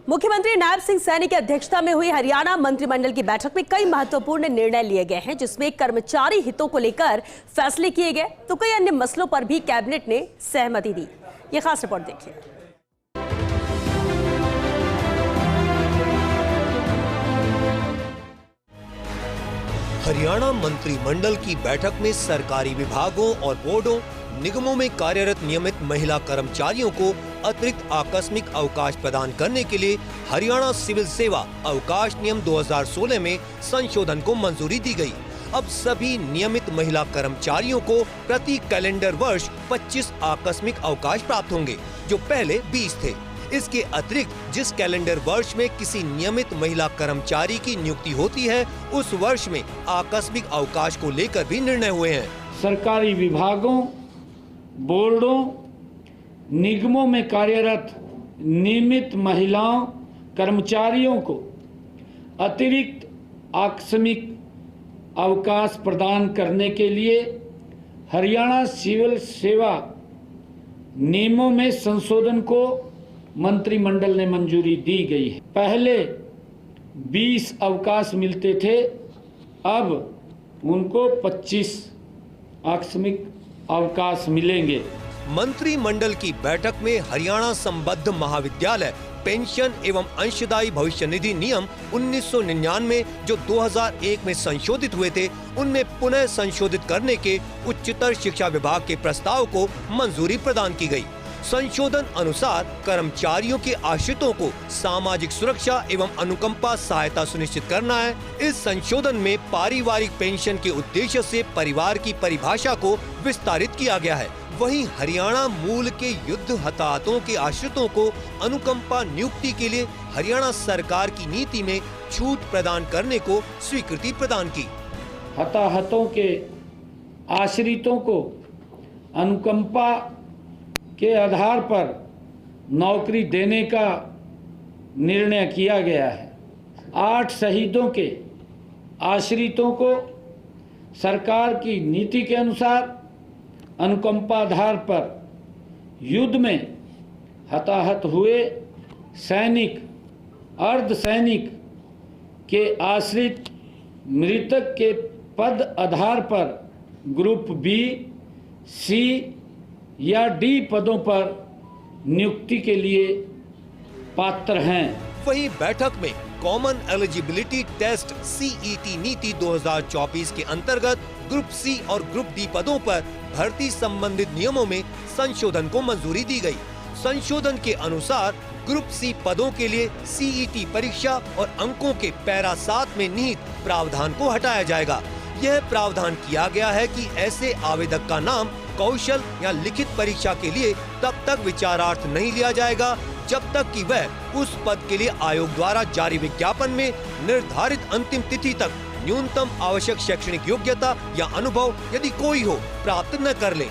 मुख्यमंत्री नायब सिंह सैनी की अध्यक्षता में हुई हरियाणा मंत्रिमंडल की बैठक में कई महत्वपूर्ण निर्णय लिए गए हैं, जिसमें कर्मचारी हितों को लेकर फैसले किए गए तो कई अन्य मसलों पर भी कैबिनेट ने सहमति दी। ये खास रिपोर्ट देखिए। हरियाणा मंत्रिमंडल की बैठक में सरकारी विभागों और बोर्डों, निगमों में कार्यरत नियमित महिला कर्मचारियों को अतिरिक्त आकस्मिक अवकाश प्रदान करने के लिए हरियाणा सिविल सेवा अवकाश नियम 2016 में संशोधन को मंजूरी दी गई। अब सभी नियमित महिला कर्मचारियों को प्रति कैलेंडर वर्ष 25 आकस्मिक अवकाश प्राप्त होंगे, जो पहले 20 थे। इसके अतिरिक्त जिस कैलेंडर वर्ष में किसी नियमित महिला कर्मचारी की नियुक्ति होती है, उस वर्ष में आकस्मिक अवकाश को लेकर भी निर्णय हुए हैं। सरकारी विभागों, बोर्डों, निगमों में कार्यरत नियमित महिलाओं कर्मचारियों को अतिरिक्त आकस्मिक अवकाश प्रदान करने के लिए हरियाणा सिविल सेवा नियमों में संशोधन को मंत्रिमंडल ने मंजूरी दी गई है। पहले 20 अवकाश मिलते थे, अब उनको 25 आकस्मिक अवकाश मिलेंगे। मंत्रिमंडल की बैठक में हरियाणा संबद्ध महाविद्यालय पेंशन एवं अंशदायी भविष्य निधि नियम 1999 जो 2001 में संशोधित हुए थे, उनमें पुनः संशोधित करने के उच्चतर शिक्षा विभाग के प्रस्ताव को मंजूरी प्रदान की गई। संशोधन अनुसार कर्मचारियों के आश्रितों को सामाजिक सुरक्षा एवं अनुकंपा सहायता सुनिश्चित करना है। इस संशोधन में पारिवारिक पेंशन के उद्देश्य से परिवार की परिभाषा को विस्तारित किया गया है। वहीं हरियाणा मूल के युद्ध हताहतों के आश्रितों को अनुकंपा नियुक्ति के लिए हरियाणा सरकार की नीति में छूट प्रदान करने को स्वीकृति प्रदान की। हताहतों के आश्रितों को अनुकंपा के आधार पर नौकरी देने का निर्णय किया गया है। 8 शहीदों के आश्रितों को सरकार की नीति के अनुसार अनुकंपा आधार पर युद्ध में हताहत हुए सैनिक, अर्धसैनिक के आश्रित मृतक के पद आधार पर ग्रुप बी, सी या डी पदों पर नियुक्ति के लिए पात्र हैं। वहीं बैठक में कॉमन एलिजिबिलिटी टेस्ट CET नीति 2024 के अंतर्गत ग्रुप सी और ग्रुप डी पदों पर भर्ती संबंधित नियमों में संशोधन को मंजूरी दी गई। संशोधन के अनुसार ग्रुप सी पदों के लिए CET परीक्षा और अंकों के पैरा 7 में निहित प्रावधान को हटाया जाएगा। यह प्रावधान किया गया है कि ऐसे आवेदक का नाम कौशल या लिखित परीक्षा के लिए तब तक विचारार्थ नहीं लिया जाएगा जब तक कि वह उस पद के लिए आयोग द्वारा जारी विज्ञापन में निर्धारित अंतिम तिथि तक न्यूनतम आवश्यक शैक्षणिक योग्यता या अनुभव यदि कोई हो प्राप्त न कर ले।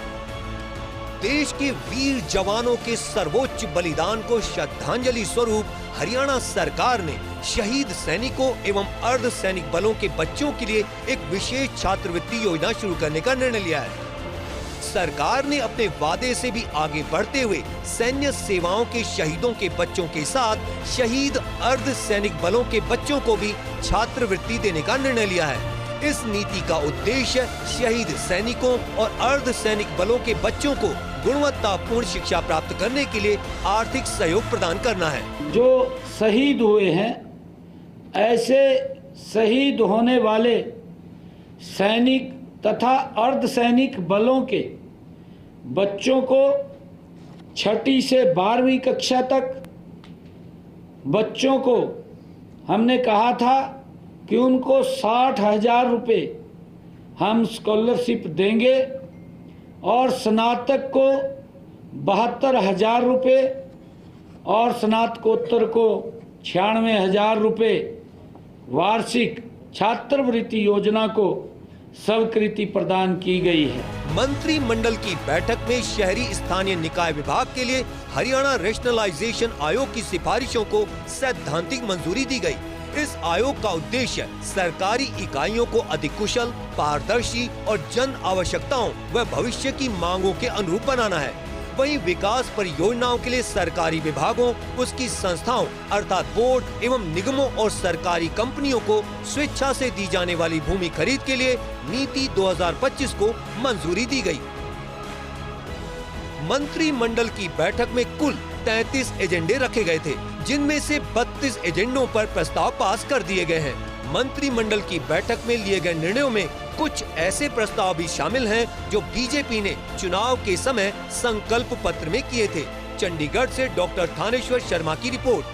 देश के वीर जवानों के सर्वोच्च बलिदान को श्रद्धांजलि स्वरूप हरियाणा सरकार ने शहीद सैनिकों एवं अर्ध सैनिक बलों के बच्चों के लिए एक विशेष छात्रवृत्ति योजना शुरू करने का निर्णय लिया है। सरकार ने अपने वादे से भी आगे बढ़ते हुए सैन्य सेवाओं के शहीदों के बच्चों के साथ शहीद अर्ध सैनिक बलों के बच्चों को भी छात्रवृत्ति देने का निर्णय लिया है। इस नीति का उद्देश्य शहीद सैनिकों और अर्ध सैनिक बलों के बच्चों को गुणवत्तापूर्ण शिक्षा प्राप्त करने के लिए आर्थिक सहयोग प्रदान करना है। जो शहीद हुए हैं, ऐसे शहीद होने वाले सैनिक तथा अर्धसैनिक बलों के बच्चों को 6ठी से 12वीं कक्षा तक बच्चों को हमने कहा था कि उनको 60,000 रुपये हम स्कॉलरशिप देंगे और स्नातक को 72,000 रुपये और स्नातकोत्तर को 96,000 रुपये वार्षिक छात्रवृत्ति योजना को स्वीकृति प्रदान की गई है। मंत्रिमंडल की बैठक में शहरी स्थानीय निकाय विभाग के लिए हरियाणा रेशनलाइजेशन आयोग की सिफारिशों को सैद्धांतिक मंजूरी दी गई। इस आयोग का उद्देश्य सरकारी इकाइयों को अधिक कुशल, पारदर्शी और जन आवश्यकताओं व भविष्य की मांगों के अनुरूप बनाना है। वहीं विकास परियोजनाओं के लिए सरकारी विभागों, उसकी संस्थाओं अर्थात बोर्ड एवं निगमों और सरकारी कंपनियों को स्वेच्छा से दी जाने वाली भूमि खरीद के लिए नीति 2025 को मंजूरी दी गई। मंत्रिमंडल की बैठक में कुल 33 एजेंडे रखे गए थे, जिनमें से 32 एजेंडों पर प्रस्ताव पास कर दिए गए हैं। मंत्रिमंडल की बैठक में लिए गए निर्णयों में कुछ ऐसे प्रस्ताव भी शामिल हैं जो बीजेपी ने चुनाव के समय संकल्प पत्र में किए थे। चंडीगढ़ से डॉक्टर थानेश्वर शर्मा की रिपोर्ट।